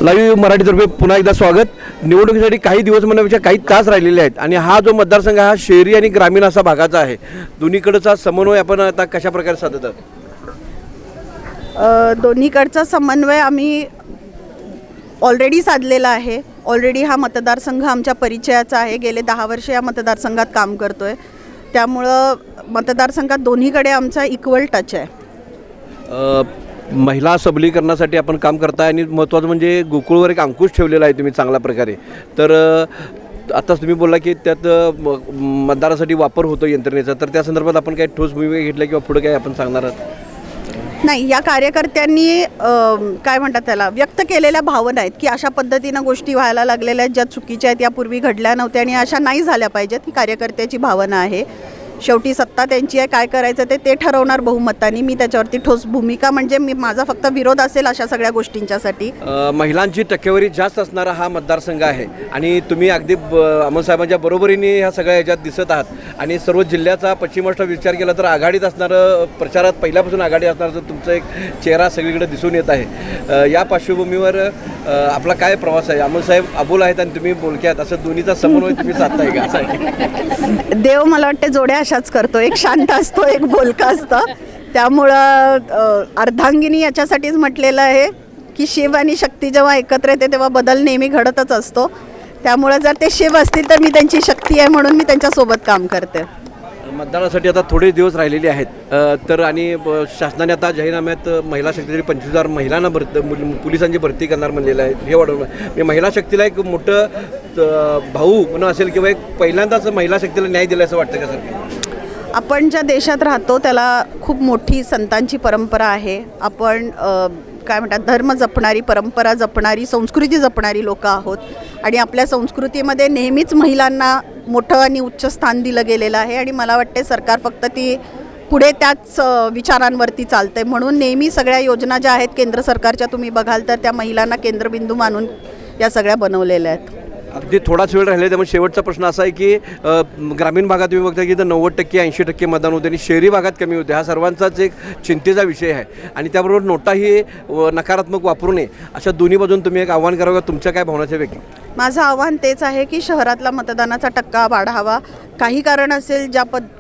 Live मराठीतर्फे पुन्हा एकदा स्वागत। निवडणुकीसाठी काही दिवस म्हणण्यापेक्षा काही तास राहिलेले आहेत आणि हा जो मतदारसंघ हा शहरी आणि ग्रामीण असा भागाचा आहे। दोन्हीकडचा समन्वय आपण आता कशा प्रकारे साधतात? दोन्हीकडचा समन्वय आम्ही ऑलरेडी साधलेला आहे। ऑलरेडी हा मतदारसंघ आमच्या परिचयाचा आहे। गेले 10 वर्ष या मतदारसंघात काम करतोय, त्यामुळं मतदारसंघात दोन्हीकडे आमचा इक्वल टच आहे। महिला सबलीकरणासाठी आपण काम करताय आणि महत्त्वाचं म्हणजे गोकुळवर एक अंकुश ठेवलेला आहे तुम्ही चांगल्या प्रकारे। तर आताच तुम्ही बोलला की त्यात मतदारासाठी वापर होतो यंत्रणेचा, तर त्या संदर्भात आपण काही ठोस भूमिका घेतल्या किंवा पुढे काय आपण सांगणार आहात? नाही, या कार्यकर्त्यांनी काय म्हणतात त्याला व्यक्त केलेल्या भावना आहेत की अशा पद्धतीनं गोष्टी व्हायला लागलेल्या आहेत ज्या चुकीच्या आहेत, यापूर्वी घडल्या नव्हत्या आणि अशा नाही झाल्या पाहिजेत। ही कार्यकर्त्याची भावना आहे। शेवटी सत्ता त्यांची आहे, काय करायचं ते ठरवणार बहुमताने। मी त्याच्यावरती ठोस भूमिका म्हणजे माझा फक्त विरोध असेल अशा सगळ्या गोष्टींच्यासाठी। महिलांची टक्केवारी जास्त असणारा हा मतदारसंघ आहे आणि तुम्ही अगदी अमोल साहेबांच्या बरोबरीने ह्या सगळ्या ह्याच्यात दिसत आहात आणि सर्व जिल्ह्याचा पश्चिम महाराष्ट्र विचार केला तर आघाडीत असणारं, प्रचारात पहिल्यापासून आघाडी असणारं तुमचं एक चेहरा सगळीकडे दिसून येत आहे। या पार्श्वभूमीवर आपला काय प्रवास आहे? अमोल साहेब अबोल आहेत आणि तुम्ही बोलके आहात, असं दोन्हीचा समन्वय तुम्ही साधताय का? असं आहे देव मला वाटते जोड्या अशाच करतो, एक शांत असतो एक बोलका असतं। त्यामुळं अर्धांगिनी याच्यासाठीच म्हटलेलं आहे की शिव आणि शक्ती जेव्हा एकत्र येते तेव्हा बदल नेहमी घडतच असतो। त्यामुळं जर ते शिव असतील तर मी त्यांची शक्ती आहे म्हणून मी त्यांच्यासोबत काम करते। मतदानासाठी आता थोडे दिवस राहिलेले आहेत, तर आणि शासनाने आता जाहीरनाम्यात महिला शक्तीसाठी 25,000 महिलांना पोलिसांची भरती करणार म्हणलेलं आहे। हे वाढवणं म्हणजे महिला शक्तीला एक मोठं भाऊ म्हणून असेल किंवा एक पहिल्यांदाच महिला शक्तीला न्याय दिला असं वाटतं का सर? आपण ज्या देशात राहतो त्याला खूप मोठी संतांची परंपरा आहे। आपण काय म्हणतात धर्म जपणारी, परंपरा जपणारी, संस्कृती जपणारी लोकं आहोत आणि आपल्या संस्कृतीमध्ये नेहमीच महिलांना मोठं आणि उच्च स्थान दिलं गेलेलं आहे आणि मला वाटते सरकार फक्त ती पुढे त्याच विचारांवरती चालते। म्हणून नेहमी सगळ्या योजना ज्या आहेत केंद्र सरकारच्या तुम्ही बघाल तर त्या महिलांना केंद्रबिंदू मानून या सगळ्या बनवलेल्या आहेत। अगदी थोडाच वेळ राहिला, त्यामुळे शेवटचा प्रश्न असा आहे की ग्रामीण भागात तुम्ही बघता की तर 90% 80% मतदान होते आणि शहरी भागात कमी होते। हा सर्वांचाच एक चिंतेचा विषय आहे आणि त्याबरोबर नोटाही नकारात्मक वापरू नये अशा दोन्ही बाजून तुम्ही एक आव्हान करावं, तुमच्या काय भावनाच्या व्यक्ती? माझं आव्हान तेच आहे की शहरातला मतदानाचा टक्का वाढावा। काही कारण असेल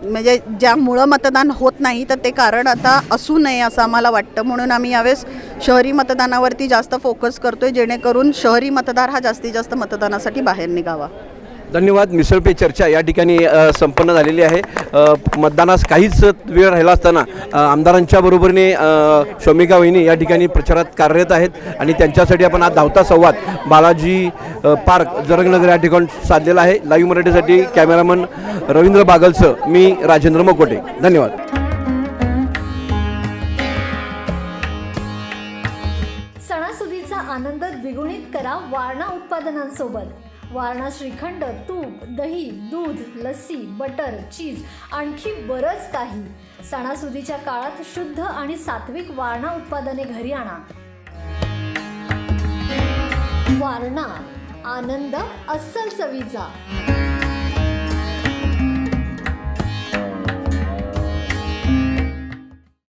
म्हणजे ज्यामुळं मतदान होत नाही तर ते कारण आता असू नये असं आम्हाला वाटतं, म्हणून आम्ही यावेळेस शहरी मतदानावरती जास्त फोकस करतोय जेणेकरून शहरी मतदार हा जास्तीत जास्त मतदानासाठी बाहेर निघावा। धन्यवाद। मिसळ पे चर्चा या ठिकाणी संपन्न झालेली आहे। मतदानास काहीच वेळ राहिला असताना आमदारांच्या बरोबरीने शौमिका वहिनी या ठिकाणी प्रचारात कार्यरत आहेत आणि त्यांच्यासाठी आपण आज धावता संवाद बालाजी पार्क जरंगनगर या ठिकाणी साधलेला आहे। लाईव्ह मराठीसाठी कॅमेरामन रवींद्र बागलसह मी राजेंद्र मकोटे। धन्यवाद। सणासुदीचा आनंद द्विगुणित करा वारणा उत्पादनांसोबत। वारणा श्रीखंड, तूप, दही, दूध, लस्सी, बटर, चीज आणखी बरंच काही। सणासुदीच्या काळात शुद्ध आणि सात्विक वारणा उत्पादने घरी आणा। वारणा, आनंद अस्सल चवीचा।